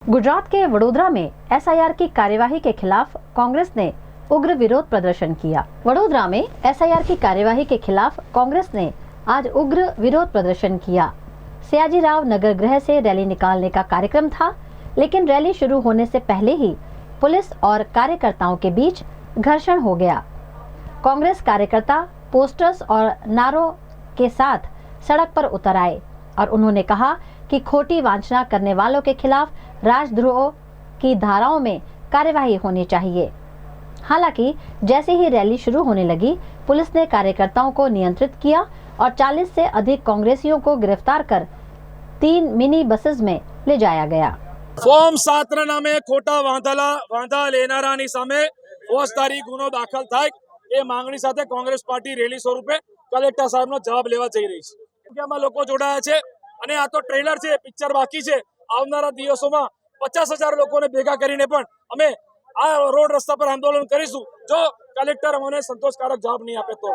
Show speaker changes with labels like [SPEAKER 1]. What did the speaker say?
[SPEAKER 1] गुजरात के वडोदरा में एसआईआर की कार्यवाही के खिलाफ कांग्रेस ने उग्र विरोध प्रदर्शन किया। वडोदरा में एसआईआर की कार्यवाही के खिलाफ कांग्रेस ने आज उग्र विरोध प्रदर्शन किया। सयाजीराव नगर गृह से रैली निकालने का कार्यक्रम था, लेकिन रैली शुरू होने से पहले ही पुलिस और कार्यकर्ताओं के बीच घर्षण हो गया। कांग्रेस कार्यकर्ता पोस्टर्स और नारों के साथ सड़क पर उतर आए और उन्होंने कहा कि खोटी वांछना करने वालों के खिलाफ राजद्रोह की धाराओं में कार्यवाही होनी चाहिए। हालांकि जैसे ही रैली शुरू होने लगी, पुलिस ने कार्यकर्ताओं को नियंत्रित किया और 40 से अधिक कांग्रेसियों को गिरफ्तार कर 3 मिनी बसेस में ले जाया गया।
[SPEAKER 2] ફોર્મ 7 નામે ખોટા વાંધા લેનારાની સામે ફોજદારી ગુનો દાખલ થાય એ માંગણી સાથે કોંગ્રેસ પાર્ટી રેલી સ્વરૂપે કલેક્ટર સાહેબનો જવાબ લેવા જઈ રહી છે। આમાં લોકો જોડાયા છે અને આ તો ટ્રેલર છે, પિક્ચર બાકી છે। આવનારા દિવસોમાં 50,000 લોકોને ભેગા કરીને પણ અમે આ રોડ રસ્તા પર આંદોલન કરીશું જો કલેક્ટર અમને સંતોષકારક જવાબ નહીં આપે તો।